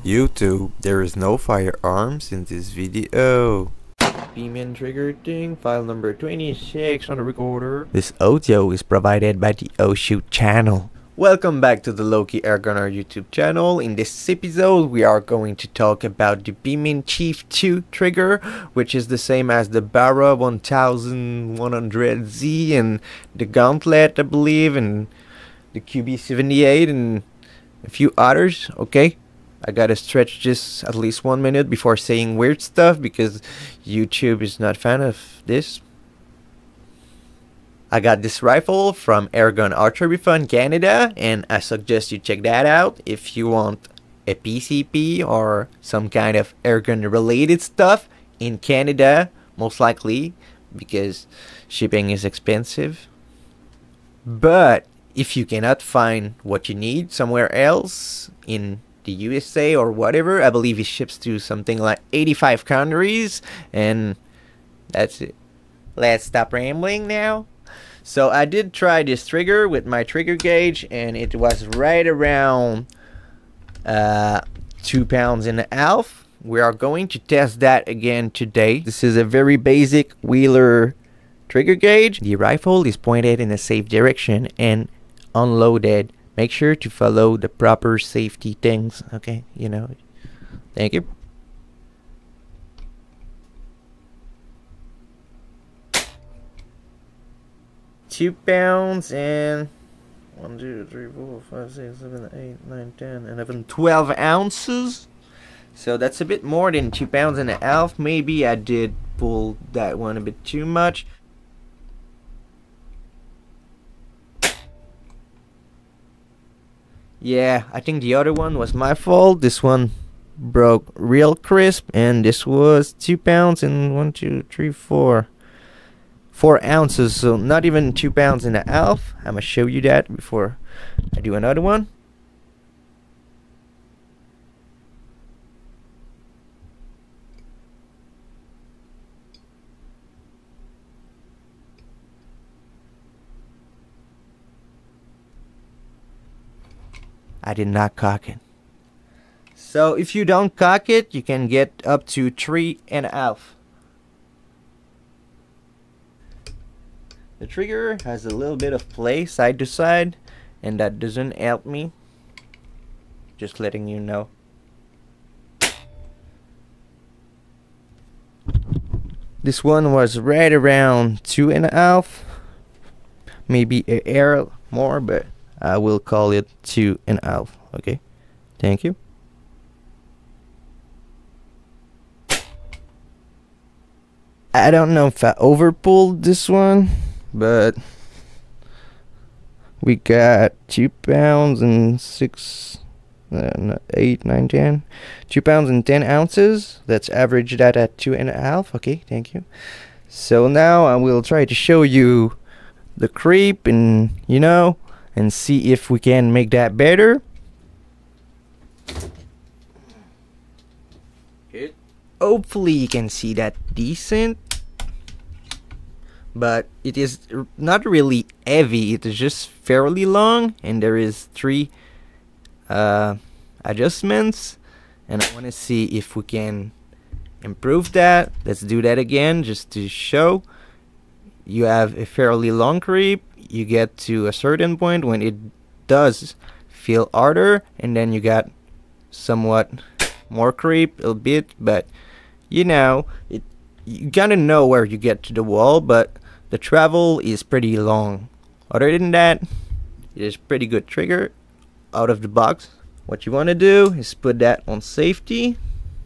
YouTube, there is no firearms in this video. Beeman trigger thing, file number 26 on the recorder. This audio is provided by the Oh Shoot channel. Welcome back to the Loki Airgunner YouTube channel. In this episode, we are going to talk about the Beeman Chief 2 trigger, which is the same as the Barra 1100Z and the Gauntlet, I believe, and the Qb78 and a few others. Okay, I gotta stretch this at least 1 minute before saying weird stuff because YouTube is not a fan of this. I got this rifle from Airgun Archery Fun Canada, and I suggest you check that out if you want a PCP or some kind of airgun related stuff in Canada, most likely because shipping is expensive. But if you cannot find what you need somewhere else in the USA or whatever, I believe it ships to something like 85 countries, and that's it. Let's stop rambling now. So I did try this trigger with my trigger gauge, and it was right around 2 pounds and a half. We are going to test that again today. This is a very basic Wheeler trigger gauge. The rifle is pointed in a safe direction and unloaded. Make sure to follow the proper safety things, okay? You know. Thank you. £2 and 1, 2, 3, 4, 5, 6, 7, 8, 9, 10, 11, 12 ounces. So that's a bit more than 2 pounds and a half. Maybe I did pull that one a bit too much. Yeah, I think the other one was my fault. This one broke real crisp, and this was 2 pounds and 1, 2, 3, 4 ounces, so not even 2 pounds and a half. I'm gonna show you that before I do another one. I did not cock it. So if you don't cock it, you can get up to 3.5. The trigger has a little bit of play side to side, and that doesn't help me. Just letting you know. This one was right around 2.5. Maybe a hair more, but I will call it 2.5. Okay, thank you. I don't know if I overpulled this one, but we got 2 pounds and 6, 8, 9, 10. 2 pounds and 10 ounces. Let's average that at 2.5. Okay, thank you. So now I will try to show you the creep, and you know, and see if we can make that better. Hopefully you can see that decent, but it is not really heavy. It is just fairly long, and there is 3 adjustments, and I want to see if we can improve that. Let's do that again just to show. You have a fairly long creep. You get to a certain point when it does feel harder, and then you got somewhat more creep a bit, but you know, you gotta know where you get to the wall, but the travel is pretty long. Other than that, it is pretty good trigger out of the box. What you want to do is put that on safety,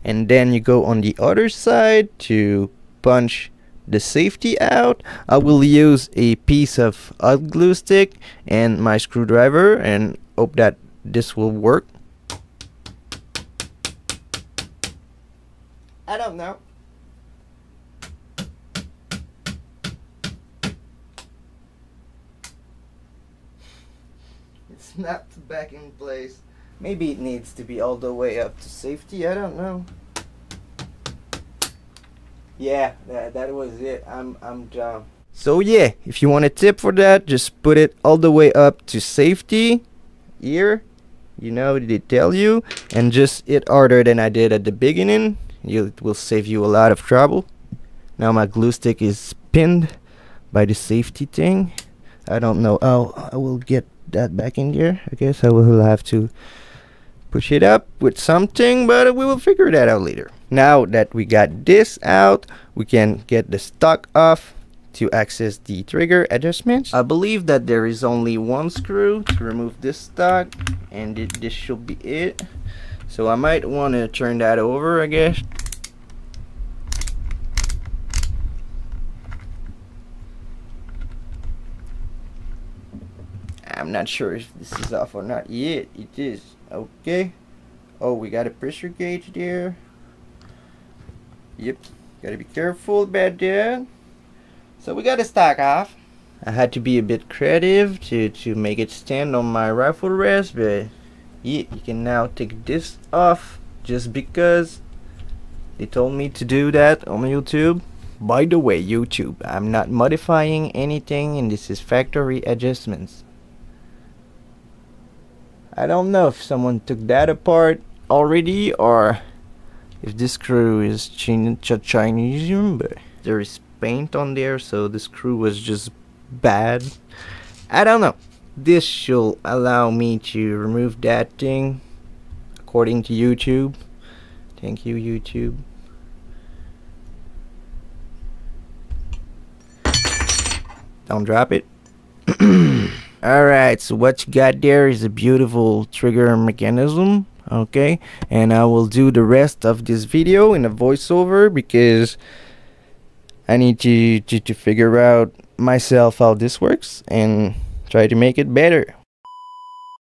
and then you go on the other side to punch the safety out. I will use a piece of hot glue stick and my screwdriver and hope that this will work. I don't know. It's not back in place. Maybe it needs to be all the way up to safety. I don't know. Yeah, that was it. I'm done. So yeah, if you want a tip for that, just put it all the way up to safety here. you know, they tell you, and just hit harder than I did at the beginning. It will save you a lot of trouble. Now my glue stick is pinned by the safety thing. I don't know how I will get that back in there. I guess I will have to push it up with something, but we will figure that out later. Now that we got this out, we can get the stock off to access the trigger adjustments. I believe that there is only one screw to remove this stock, and this should be it. So I might want to turn that over, I guess. I'm not sure if this is off or not yet. It is. Okay. Oh, we got a pressure gauge there. Yep. Gotta be careful about that. So we got the stock off. I had to be a bit creative to make it stand on my rifle rest, but yeah, you can now take this off just because they told me to do that on YouTube. By the way, YouTube, I'm not modifying anything, and this is factory adjustments. I don't know if someone took that apart already or if this screw is Chinese, but there is paint on there, so the screw was just bad. I don't know. This should allow me to remove that thing according to YouTube. Thank you, YouTube. Don't drop it. Alright, so what you got there is a beautiful trigger mechanism, okay? And I will do the rest of this video in a voiceover because I need to figure out myself how this works and try to make it better.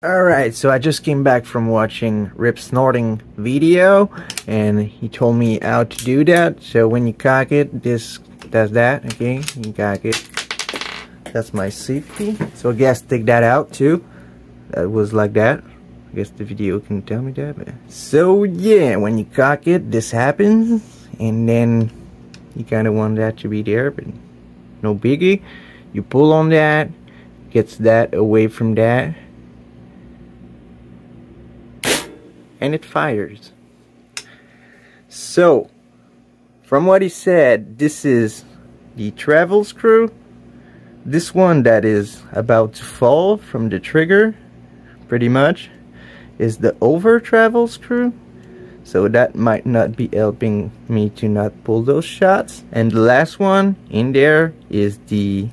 Alright, so I just came back from watching Rip Snorting video, and he told me how to do that. So when you cock it, this does that, okay? You cock it. That's my safety. So I guess take that out too. That was like that. I guess the video can tell me that. But so yeah, when you cock it, this happens, and then you kind of want that to be there, but no biggie. You pull on that, gets that away from that, and it fires. So from what he said, this is the travel screw. This one that is about to fall from the trigger, pretty much, is the over travel screw. So that might not be helping me to not pull those shots. And the last one in there is the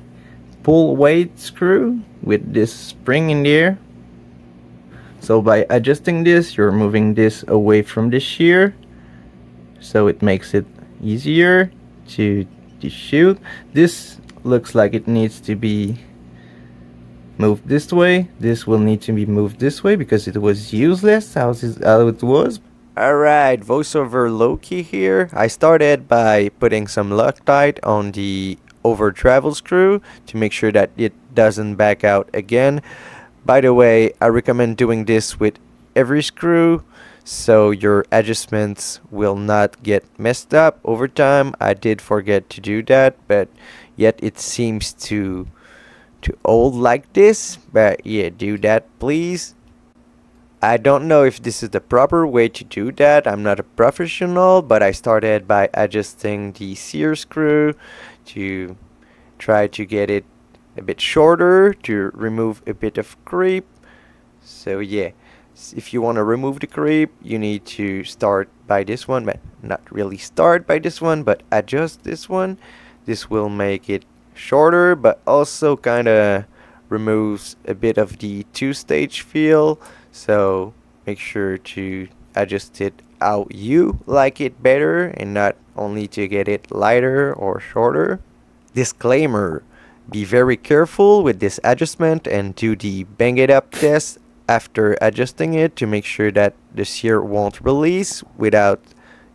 pull weight screw with this spring in there. So by adjusting this, you're moving this away from the shear, so it makes it easier to shoot. This looks like it needs to be moved this way. This will need to be moved this way because it was useless how it was. Alright, voiceover low-key here. I started by putting some Loctite on the over travel screw to make sure that it doesn't back out again. By the way, I recommend doing this with every screw so your adjustments will not get messed up over time. I did forget to do that, but yet it seems to hold like this. But yeah, do that please. I don't know if this is the proper way to do that. I'm not a professional, but I started by adjusting the sear screw to try to get it a bit shorter to remove a bit of creep. So yeah, if you want to remove the creep, you need to start by this one, but not really start by this one, but adjust this one. This will make it shorter, but also kind of removes a bit of the two-stage feel. So make sure to adjust it how you like it better and not only to get it lighter or shorter. Disclaimer: be very careful with this adjustment and do the bang it up test after adjusting it to make sure that the sear won't release without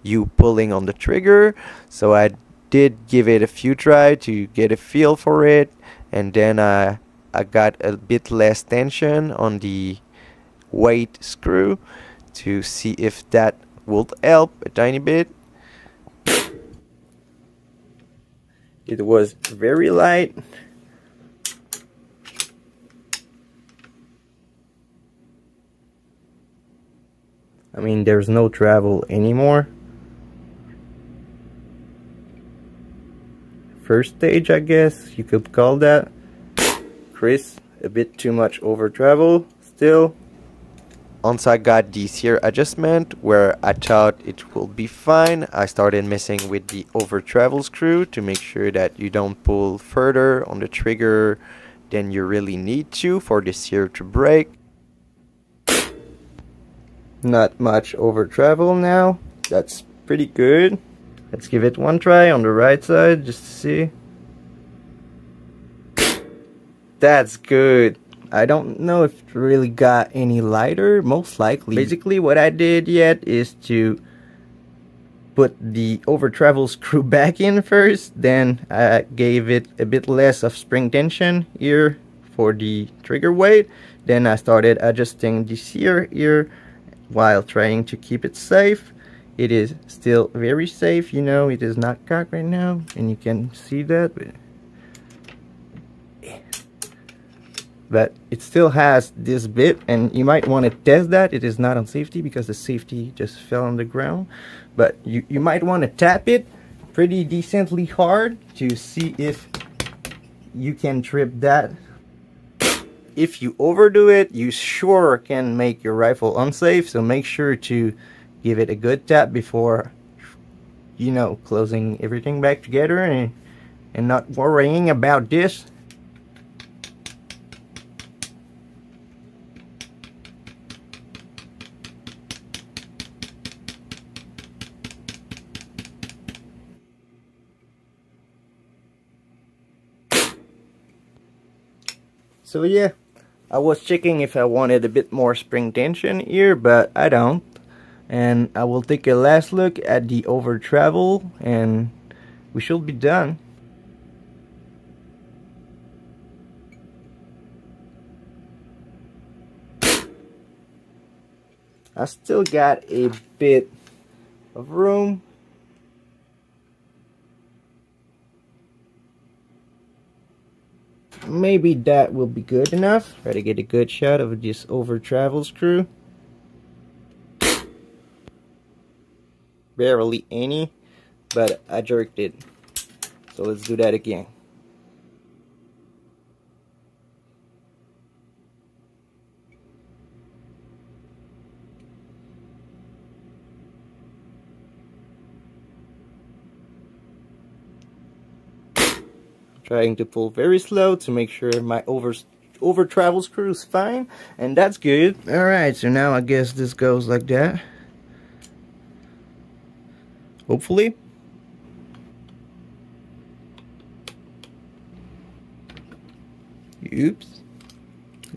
you pulling on the trigger. So I did give it a few tries to get a feel for it, and then I got a bit less tension on the weight screw to see if that would help a tiny bit. It was very light. I mean, there's no travel anymore. First stage, I guess you could call that. Chris, a bit too much over travel still. Once I got the sear adjustment where I thought it will be fine, I started messing with the over travel screw to make sure that you don't pull further on the trigger than you really need to for the sear to break. Not much over travel now. That's pretty good. Let's give it one try on the right side just to see. That's good. I don't know if it really got any lighter, most likely. Basically what I did yet is to put the over travel screw back in first, then I gave it a bit less of spring tension here for the trigger weight, then I started adjusting the sear here while trying to keep it safe. It is still very safe, you know, it is not cocked right now and you can see that, but it still has this bit and you might want to test that. It is not on safety because the safety just fell on the ground, but you might want to tap it pretty decently hard to see if you can trip that. If you overdo it, you sure can make your rifle unsafe, so make sure to give it a good tap before, you know, closing everything back together and not worrying about this. So yeah, I was checking if I wanted a bit more spring tension here, but I don't. And I will take a last look at the over travel and we should be done. I still got a bit of room. Maybe that will be good enough. Try to get a good shot of this over travel screw. Barely any, but I jerked it. So let's do that again. Trying to pull very slow to make sure my over travel screw is fine, and that's good. Alright, so now I guess this goes like that. Hopefully. Oops.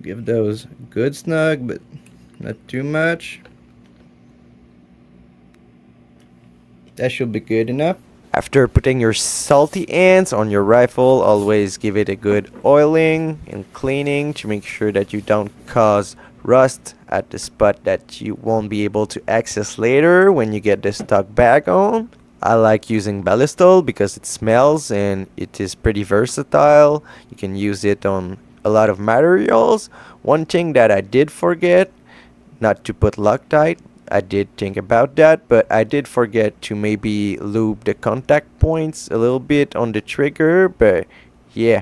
Give those a good snug, but not too much. That should be good enough. After putting your salty ends on your rifle, always give it a good oiling and cleaning to make sure that you don't cause rust at the spot that you won't be able to access later when you get the stock back on. I like using ballistol because it smells and it is pretty versatile. You can use it on a lot of materials. One thing that I did forget, not to put Loctite. I did think about that, but I did forget to maybe lube the contact points a little bit on the trigger, but yeah.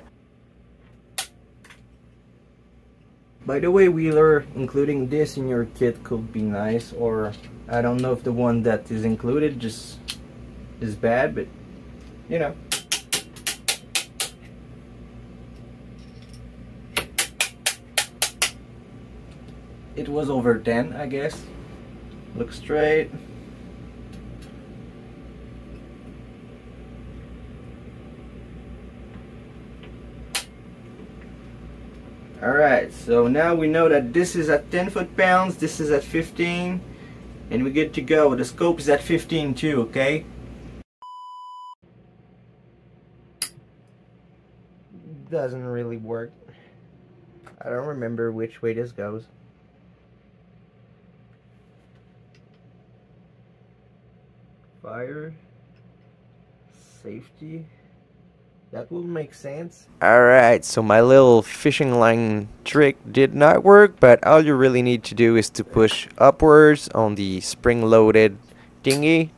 By the way, Wheeler, including this in your kit could be nice, or I don't know if the one that is included just is bad, but you know. It was over 10, I guess. Look straight. Alright, so now we know that this is at 10 foot-pounds, this is at 15, and we're good to go. The scope is at 15 too, okay? Doesn't really work. I don't remember which way this goes. Fire, safety, That will make sense. Alright, so my little fishing line trick did not work, but all you really need to do is to push upwards on the spring-loaded dinghy.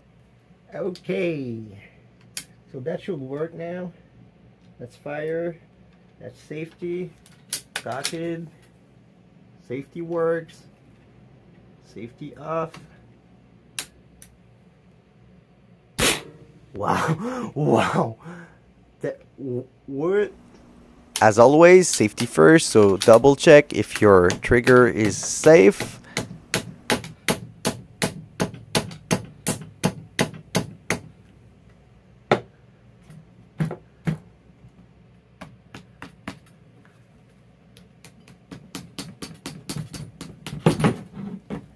Okay, so that should work now. That's fire, that's safety, cocked, safety works, safety off. Wow, wow, that what? As always, safety first, so double check if your trigger is safe.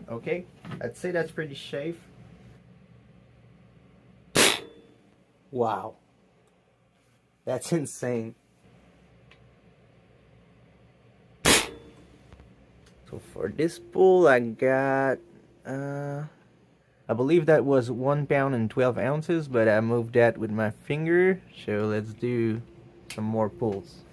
Okay, I'd say that's pretty safe. Wow, that's insane. So for this pull, I got, I believe that was 1 pound and 12 ounces, but I moved that with my finger. So let's do some more pulls.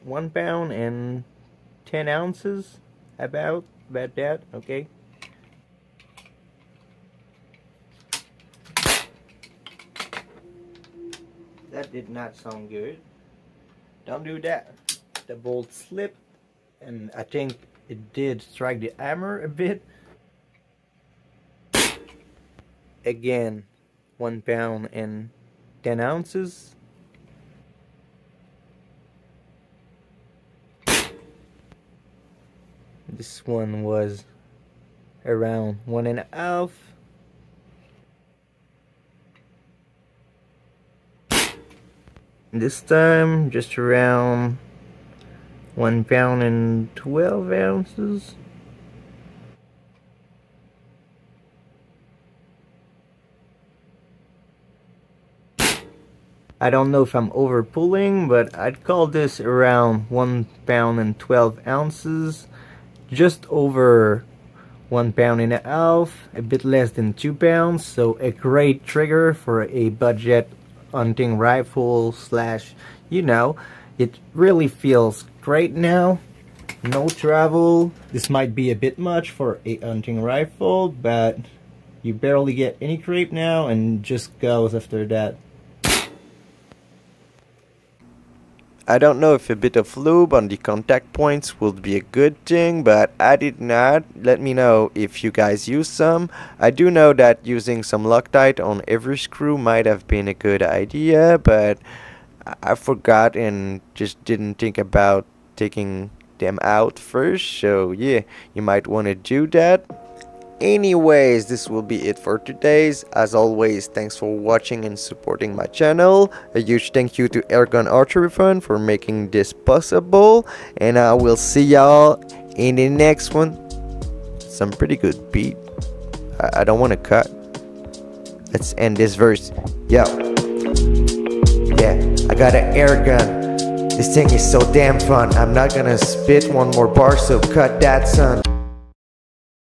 One pound and 10 ounces, about that, okay. That did not sound good. Don't do that. The bolt slipped, and I think it did strike the hammer a bit. Again, 1 pound and 10 ounces. This one was around 1.5. This time just around 1 pound and 12 ounces. I don't know if I'm over pulling, but I'd call this around 1 pound and 12 ounces. Just over 1.5 pounds, a bit less than 2 pounds, so a great trigger for a budget hunting rifle slash, you know, it really feels great now. No travel. This might be a bit much for a hunting rifle, but you barely get any creep now and just goes after that. I don't know if a bit of lube on the contact points would be a good thing, but I did not. Let me know if you guys use some. I do know that using some Loctite on every screw might have been a good idea, but I forgot and just didn't think about taking them out first. So yeah, you might want to do that. Anyways, this will be it for today's. As always, thanks for watching and supporting my channel. A huge thank you to Airgun Archery Fund for making this possible, and I will see y'all in the next one. Some pretty good beat. I don't want to cut. Let's end this verse. Yo, yeah, I got an air gun. This thing is so damn fun. I'm not gonna spit one more bar, so cut that, son.